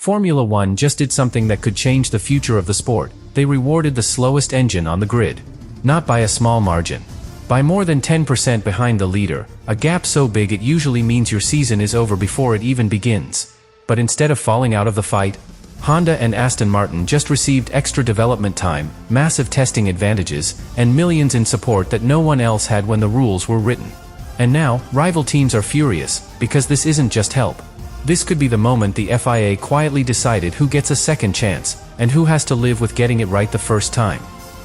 Formula One just did something that could change the future of the sport. They rewarded the slowest engine on the grid. Not by a small margin. By more than 10% behind the leader, a gap so big it usually means your season is over before it even begins. But instead of falling out of the fight, Honda and Aston Martin just received extra development time, massive testing advantages, and millions in support that no one else had when the rules were written. And now, rival teams are furious, because this isn't just help. This could be the moment the FIA quietly decided who gets a second chance, and who has to live with getting it right the first time.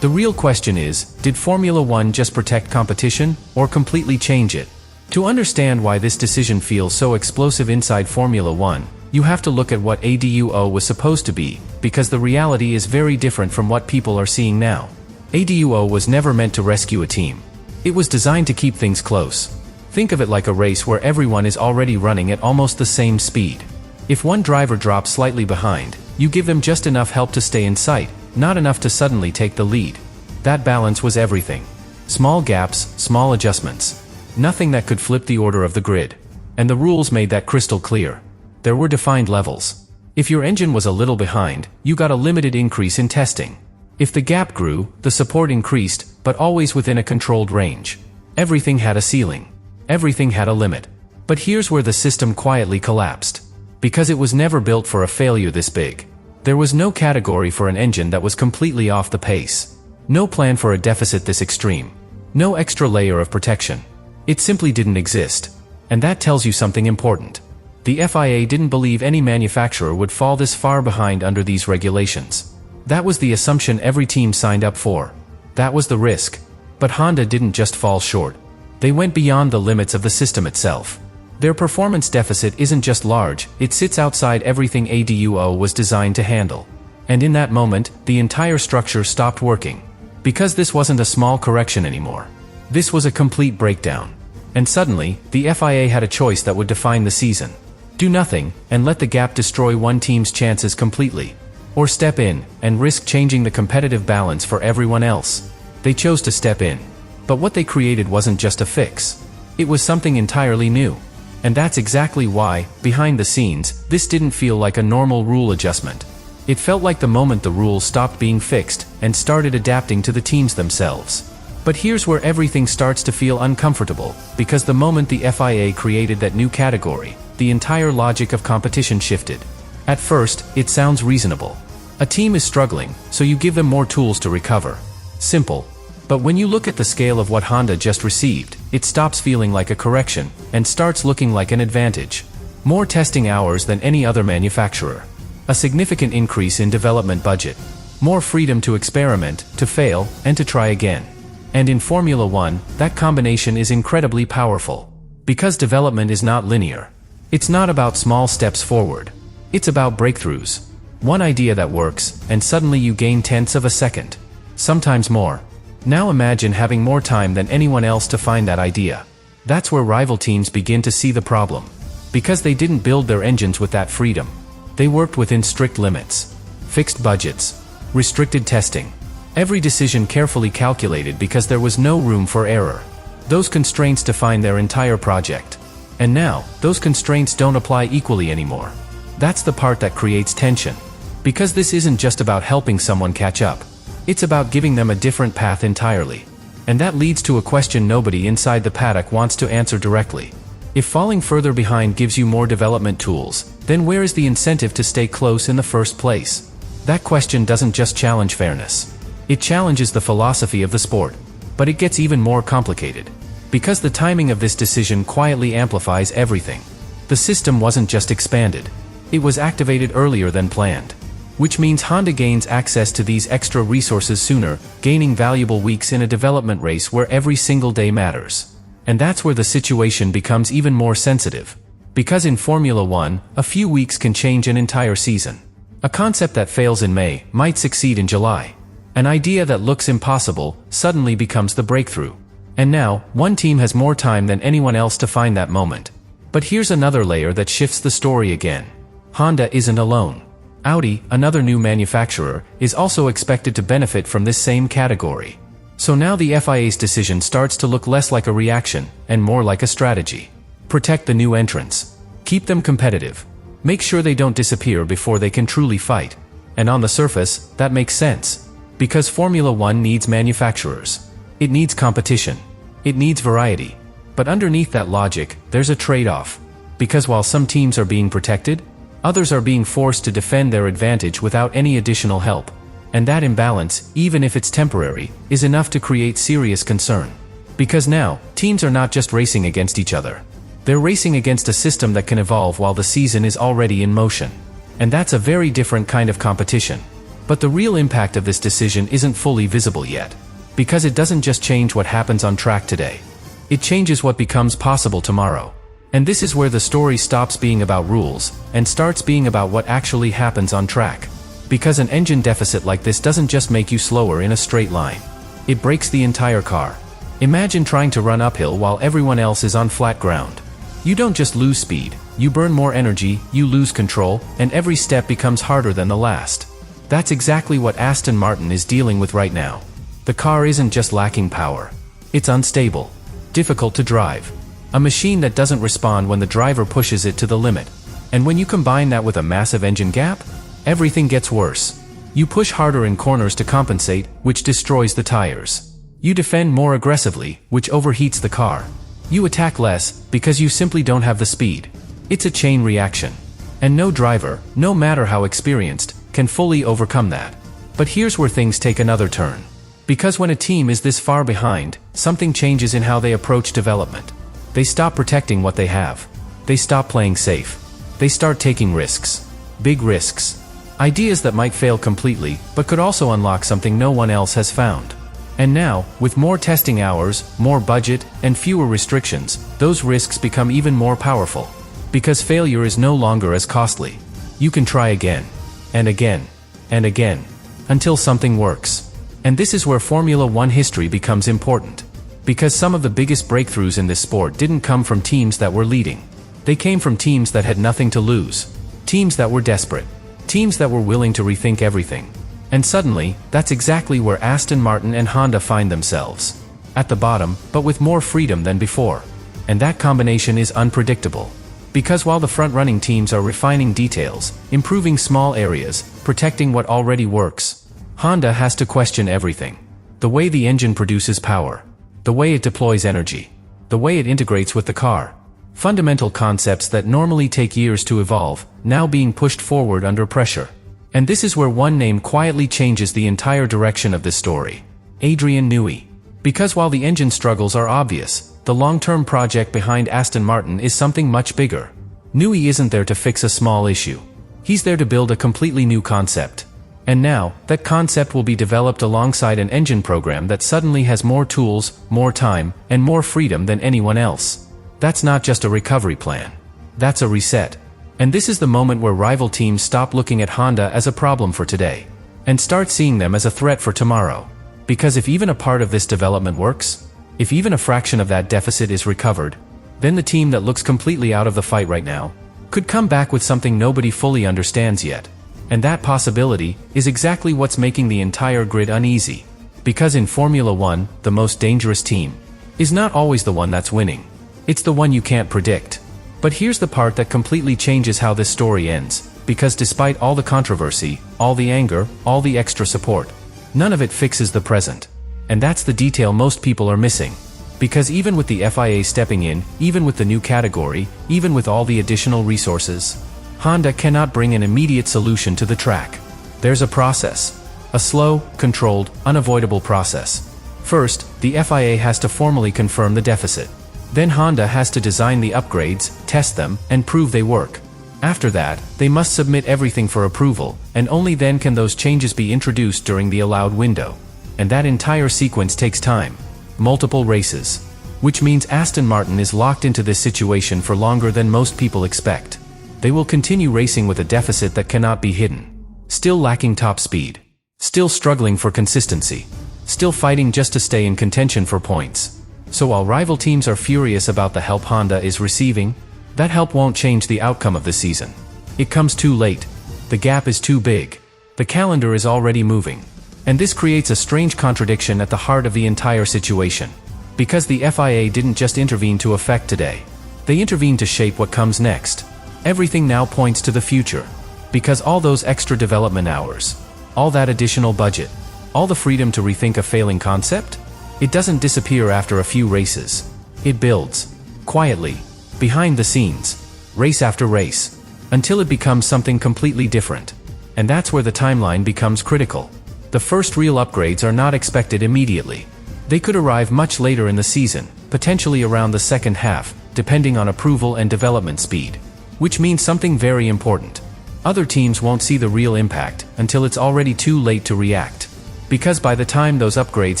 The real question is, did Formula One just protect competition, or completely change it? To understand why this decision feels so explosive inside Formula One, you have to look at what ADUO was supposed to be, because the reality is very different from what people are seeing now. ADUO was never meant to rescue a team. It was designed to keep things close. Think of it like a race where everyone is already running at almost the same speed. If one driver drops slightly behind, you give them just enough help to stay in sight, not enough to suddenly take the lead. That balance was everything. Small gaps, small adjustments. Nothing that could flip the order of the grid. And the rules made that crystal clear. There were defined levels. If your engine was a little behind, you got a limited increase in testing. If the gap grew, the support increased, but always within a controlled range. Everything had a ceiling. Everything had a limit. But here's where the system quietly collapsed. Because it was never built for a failure this big. There was no category for an engine that was completely off the pace. No plan for a deficit this extreme. No extra layer of protection. It simply didn't exist. And that tells you something important. The FIA didn't believe any manufacturer would fall this far behind under these regulations. That was the assumption every team signed up for. That was the risk. But Honda didn't just fall short. They went beyond the limits of the system itself. Their performance deficit isn't just large, it sits outside everything ADUO was designed to handle. And in that moment, the entire structure stopped working. Because this wasn't a small correction anymore. This was a complete breakdown. And suddenly, the FIA had a choice that would define the season. Do nothing, and let the gap destroy one team's chances completely. Or step in, and risk changing the competitive balance for everyone else. They chose to step in. But what they created wasn't just a fix. It was something entirely new. And that's exactly why, behind the scenes, this didn't feel like a normal rule adjustment. It felt like the moment the rules stopped being fixed, and started adapting to the teams themselves. But here's where everything starts to feel uncomfortable, because the moment the FIA created that new category, the entire logic of competition shifted. At first, it sounds reasonable. A team is struggling, so you give them more tools to recover. Simple. But when you look at the scale of what Honda just received, it stops feeling like a correction, and starts looking like an advantage. More testing hours than any other manufacturer. A significant increase in development budget. More freedom to experiment, to fail, and to try again. And in Formula One, that combination is incredibly powerful. Because development is not linear. It's not about small steps forward. It's about breakthroughs. One idea that works, and suddenly you gain tenths of a second. Sometimes more. Now imagine having more time than anyone else to find that idea. That's where rival teams begin to see the problem. Because they didn't build their engines with that freedom. They worked within strict limits. Fixed budgets. Restricted testing. Every decision carefully calculated because there was no room for error. Those constraints define their entire project. And now, those constraints don't apply equally anymore. That's the part that creates tension. Because this isn't just about helping someone catch up. It's about giving them a different path entirely. And that leads to a question nobody inside the paddock wants to answer directly. If falling further behind gives you more development tools, then where is the incentive to stay close in the first place? That question doesn't just challenge fairness. It challenges the philosophy of the sport. But it gets even more complicated. Because the timing of this decision quietly amplifies everything. The system wasn't just expanded. It was activated earlier than planned. Which means Honda gains access to these extra resources sooner, gaining valuable weeks in a development race where every single day matters. And that's where the situation becomes even more sensitive. Because in Formula One, a few weeks can change an entire season. A concept that fails in May might succeed in July. An idea that looks impossible suddenly becomes the breakthrough. And now, one team has more time than anyone else to find that moment. But here's another layer that shifts the story again. Honda isn't alone. Audi, another new manufacturer, is also expected to benefit from this same category. So now the FIA's decision starts to look less like a reaction, and more like a strategy. Protect the new entrants. Keep them competitive. Make sure they don't disappear before they can truly fight. And on the surface, that makes sense. Because Formula One needs manufacturers. It needs competition. It needs variety. But underneath that logic, there's a trade-off. Because while some teams are being protected, others are being forced to defend their advantage without any additional help. And that imbalance, even if it's temporary, is enough to create serious concern. Because now, teams are not just racing against each other. They're racing against a system that can evolve while the season is already in motion. And that's a very different kind of competition. But the real impact of this decision isn't fully visible yet. Because it doesn't just change what happens on track today. It changes what becomes possible tomorrow. And this is where the story stops being about rules, and starts being about what actually happens on track. Because an engine deficit like this doesn't just make you slower in a straight line. It breaks the entire car. Imagine trying to run uphill while everyone else is on flat ground. You don't just lose speed, you burn more energy, you lose control, and every step becomes harder than the last. That's exactly what Aston Martin is dealing with right now. The car isn't just lacking power. It's unstable, difficult to drive. A machine that doesn't respond when the driver pushes it to the limit. And when you combine that with a massive engine gap, everything gets worse. You push harder in corners to compensate, which destroys the tires. You defend more aggressively, which overheats the car. You attack less, because you simply don't have the speed. It's a chain reaction. And no driver, no matter how experienced, can fully overcome that. But here's where things take another turn. Because when a team is this far behind, something changes in how they approach development. They stop protecting what they have. They stop playing safe. They start taking risks. Big risks. Ideas that might fail completely, but could also unlock something no one else has found. And now, with more testing hours, more budget, and fewer restrictions, those risks become even more powerful. Because failure is no longer as costly. You can try again, and again, and again, until something works. And this is where Formula One history becomes important. Because some of the biggest breakthroughs in this sport didn't come from teams that were leading. They came from teams that had nothing to lose. Teams that were desperate. Teams that were willing to rethink everything. And suddenly, that's exactly where Aston Martin and Honda find themselves. At the bottom, but with more freedom than before. And that combination is unpredictable. Because while the front-running teams are refining details, improving small areas, protecting what already works, Honda has to question everything. The way the engine produces power. The way it deploys energy. The way it integrates with the car. Fundamental concepts that normally take years to evolve, now being pushed forward under pressure. And this is where one name quietly changes the entire direction of this story. Adrian Newey. Because while the engine struggles are obvious, the long-term project behind Aston Martin is something much bigger. Newey isn't there to fix a small issue. He's there to build a completely new concept. And now, that concept will be developed alongside an engine program that suddenly has more tools, more time, and more freedom than anyone else. That's not just a recovery plan. That's a reset. And this is the moment where rival teams stop looking at Honda as a problem for today, and start seeing them as a threat for tomorrow. Because if even a part of this development works, if even a fraction of that deficit is recovered, then the team that looks completely out of the fight right now could come back with something nobody fully understands yet. And that possibility is exactly what's making the entire grid uneasy. Because in Formula One, the most dangerous team is not always the one that's winning. It's the one you can't predict. But here's the part that completely changes how this story ends. Because despite all the controversy, all the anger, all the extra support, none of it fixes the present. And that's the detail most people are missing. Because even with the FIA stepping in, even with the new category, even with all the additional resources, Honda cannot bring an immediate solution to the track. There's a process. A slow, controlled, unavoidable process. First, the FIA has to formally confirm the deficit. Then Honda has to design the upgrades, test them, and prove they work. After that, they must submit everything for approval, and only then can those changes be introduced during the allowed window. And that entire sequence takes time. Multiple races. Which means Aston Martin is locked into this situation for longer than most people expect. They will continue racing with a deficit that cannot be hidden. Still lacking top speed. Still struggling for consistency. Still fighting just to stay in contention for points. So while rival teams are furious about the help Honda is receiving, that help won't change the outcome of the season. It comes too late. The gap is too big. The calendar is already moving. And this creates a strange contradiction at the heart of the entire situation. Because the FIA didn't just intervene to affect today. They intervened to shape what comes next. Everything now points to the future. Because all those extra development hours, all that additional budget, all the freedom to rethink a failing concept, it doesn't disappear after a few races. It builds, quietly, behind the scenes, race after race, until it becomes something completely different. And that's where the timeline becomes critical. The first real upgrades are not expected immediately. They could arrive much later in the season, potentially around the second half, depending on approval and development speed. Which means something very important. Other teams won't see the real impact until it's already too late to react. Because by the time those upgrades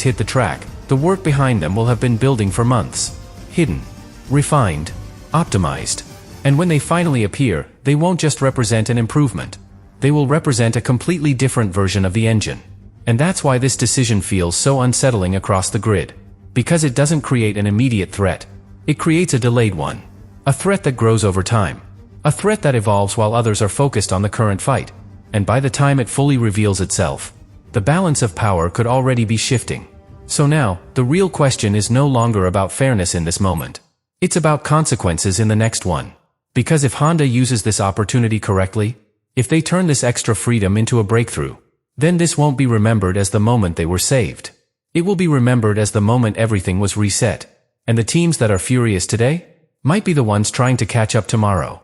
hit the track, the work behind them will have been building for months. Hidden, refined, optimized. And when they finally appear, they won't just represent an improvement. They will represent a completely different version of the engine. And that's why this decision feels so unsettling across the grid. Because it doesn't create an immediate threat. It creates a delayed one. A threat that grows over time. A threat that evolves while others are focused on the current fight. And by the time it fully reveals itself, the balance of power could already be shifting. So now, the real question is no longer about fairness in this moment. It's about consequences in the next one. Because if Honda uses this opportunity correctly, if they turn this extra freedom into a breakthrough, then this won't be remembered as the moment they were saved. It will be remembered as the moment everything was reset. And the teams that are furious today might be the ones trying to catch up tomorrow.